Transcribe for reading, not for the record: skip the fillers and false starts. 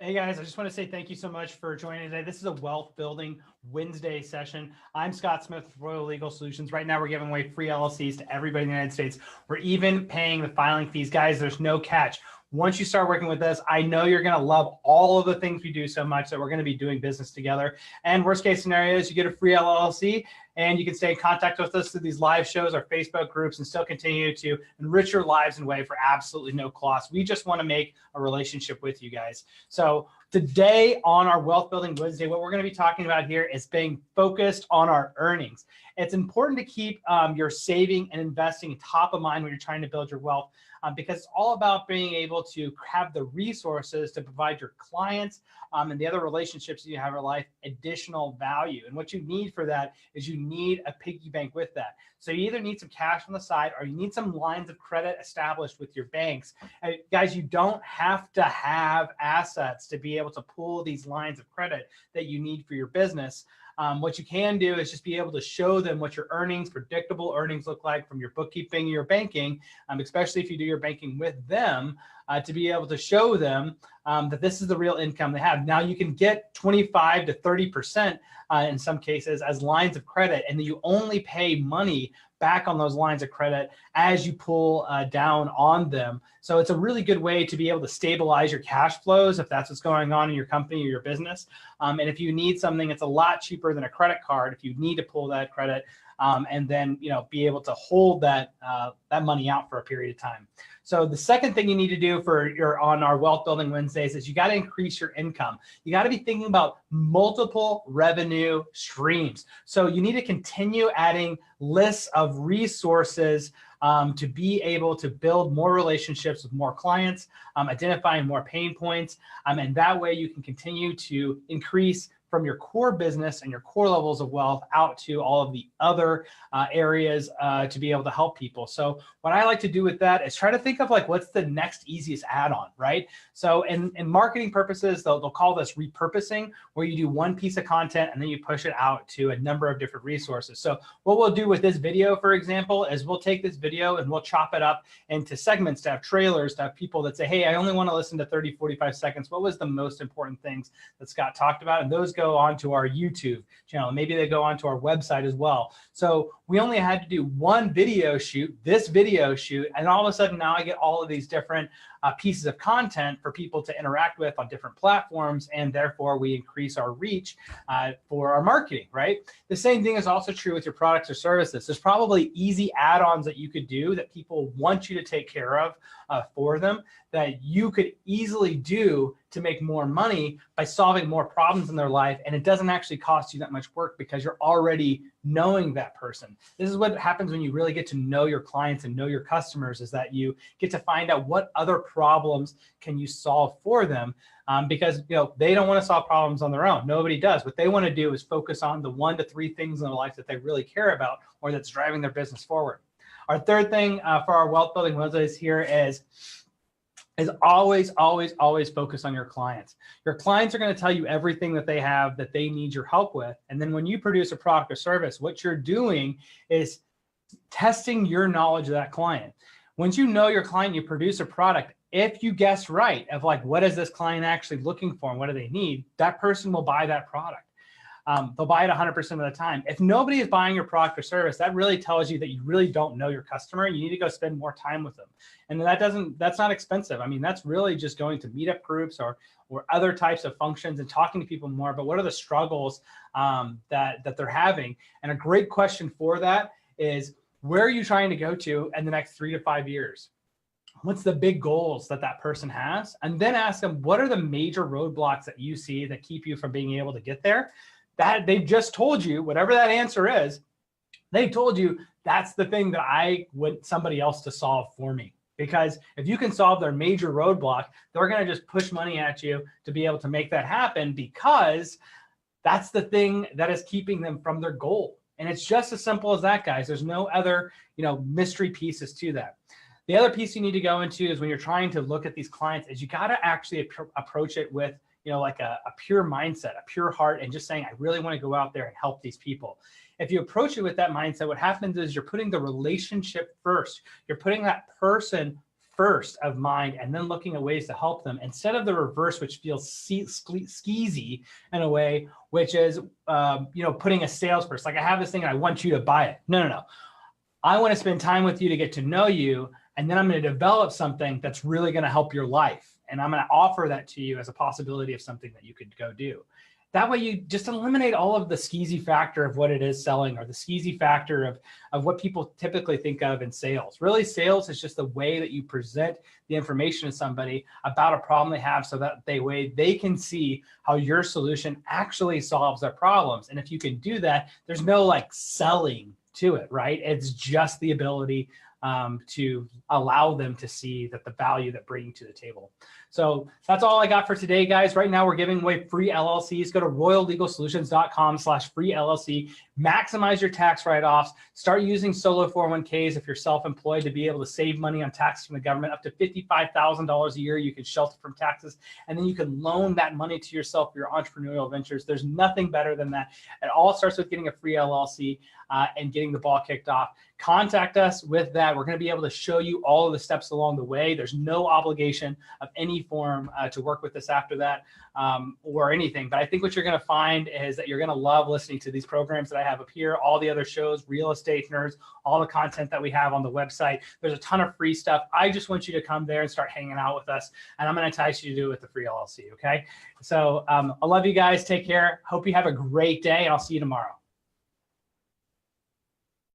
Hey guys, I just want to say thank you so much for joining today. This is a wealth building Wednesday session. I'm Scott Smith with Royal Legal Solutions. Right now, we're giving away free LLCs to everybody in the United States. We're even paying the filing fees. Guys, there's no catch. Once you start working with us, I know you're going to love all of the things we do so much that we're going to be doing business together. And worst case scenario is you get a free LLC and you can stay in contact with us through these live shows, our Facebook groups, and still continue to enrich your lives in a way for absolutely no cost. We just want to make a relationship with you guys. So today on our Wealth Building Wednesday, what we're going to be talking about here is being focused on our earnings. It's important to keep your saving and investing top of mind when you're trying to build your wealth because it's all about being able to have the resources to provide your clients and the other relationships that you have in life additional value. And what you need for that is you need a piggy bank with that. So you either need some cash on the side or you need some lines of credit established with your banks. And guys, you don't have to have assets to be able to pull these lines of credit that you need for your business. What you can do is just be able to show them what your earnings, predictable earnings look like from your bookkeeping and your banking, especially if you do your banking with them, to be able to show them that this is the real income they have. Now you can get 25 to 30% in some cases as lines of credit, and then you only pay money back on those lines of credit as you pull down on them. So it's a really good way to be able to stabilize your cash flows if that's what's going on in your company or your business. And if you need something, it's a lot cheaper than a credit card if you need to pull that credit and then be able to hold that money out for a period of time. So the second thing you need to do on our Wealth Building Wednesdays is you got to increase your income. You got to be thinking about multiple revenue streams. So you need to continue adding lists of resources to be able to build more relationships with more clients, identifying more pain points, and that way you can continue to increase from your core business and your core levels of wealth out to all of the other areas to be able to help people. So what I like to do with that is try to think of like, what's the next easiest add-on, right? So in marketing purposes, they'll call this repurposing, where you do one piece of content and then you push it out to a number of different resources. So what we'll do with this video, for example, is we'll take this video and we'll chop it up into segments to have trailers, to have people that say, hey, I only want to listen to 30, 45 seconds. What was the most important things that Scott talked about? And those go onto our YouTube channel. Maybe they go onto our website as well. So we only had to do one video shoot, this video shoot, and all of a sudden now I get all of these different pieces of content for people to interact with on different platforms, and therefore we increase our reach for our marketing, right? The same thing is also true with your products or services. There's probably easy add-ons that you could do that people want you to take care of for them that you could easily do to make more money by solving more problems in their life. And it doesn't actually cost you that much work because you're already knowing that person. This is what happens when you really get to know your clients and know your customers, is that you get to find out what other problems can you solve for them, because they don't want to solve problems on their own. Nobody does. What they want to do is focus on the 1 to 3 things in their life that they really care about or that's driving their business forward. Our third thing for our Wealth Building Wednesdays here is always, always, always focus on your clients. Your clients are going to tell you everything that they have that they need your help with. And then when you produce a product or service, what you're doing is testing your knowledge of that client. Once you know your client, you produce a product. If you guess right of like, what is this client actually looking for and what do they need, that person will buy that product. They'll buy it 100% of the time. If nobody is buying your product or service, that really tells you that you really don't know your customer. You need to go spend more time with them. And that's not expensive. I mean, that's really just going to meetup groups or other types of functions and talking to people more about what are the struggles that they're having. And a great question for that is, where are you trying to go to in the next 3 to 5 years? What's the big goals that person has? And then ask them, what are the major roadblocks that you see that keep you from being able to get there? That they've just told you, whatever that answer is, they've told you that's the thing that I want somebody else to solve for me. Because if you can solve their major roadblock, they're going to just push money at you to be able to make that happen, because that's the thing that is keeping them from their goal. And it's just as simple as that, guys. There's no other, mystery pieces to that. The other piece you need to go into is when you're trying to look at these clients is you got to actually approach it with, like a pure mindset, a pure heart, and just saying, I really want to go out there and help these people. If you approach it with that mindset, what happens is you're putting the relationship first. You're putting that person first of mind and then looking at ways to help them instead of the reverse, which feels skeezy in a way, which is, putting a salesperson, like I have this thing and I want you to buy it. No. I want to spend time with you to get to know you. And then I'm going to develop something that's really going to help your life. And I'm going to offer that to you as a possibility of something that you could go do. That way you just eliminate all of the skeezy factor of what it is selling or the skeezy factor of what people typically think of in sales. Really, sales is just the way that you present the information to somebody about a problem they have so that they can see how your solution actually solves their problems. And if you can do that, there's no like selling to it, right? It's just the ability to allow them to see that the value that bringing to the table. So that's all I got for today, guys. Right now, we're giving away free LLCs. Go to royallegalsolutions.com/free LLC. Maximize your tax write-offs. Start using solo 401ks if you're self-employed to be able to save money on taxes from the government. Up to $55,000 a year, you can shelter from taxes, and then you can loan that money to yourself for your entrepreneurial ventures. There's nothing better than that. It all starts with getting a free LLC and getting the ball kicked off. Contact us with that. We're going to be able to show you all of the steps along the way. There's no obligation of any form to work with us after that or anything. But I think what you're going to find is that you're going to love listening to these programs that I have up here, all the other shows, Real Estate Nerds, all the content that we have on the website. There's a ton of free stuff. I just want you to come there and start hanging out with us. And I'm going to entice you to do it with the free LLC. Okay. So I love you guys. Take care. Hope you have a great day. And I'll see you tomorrow.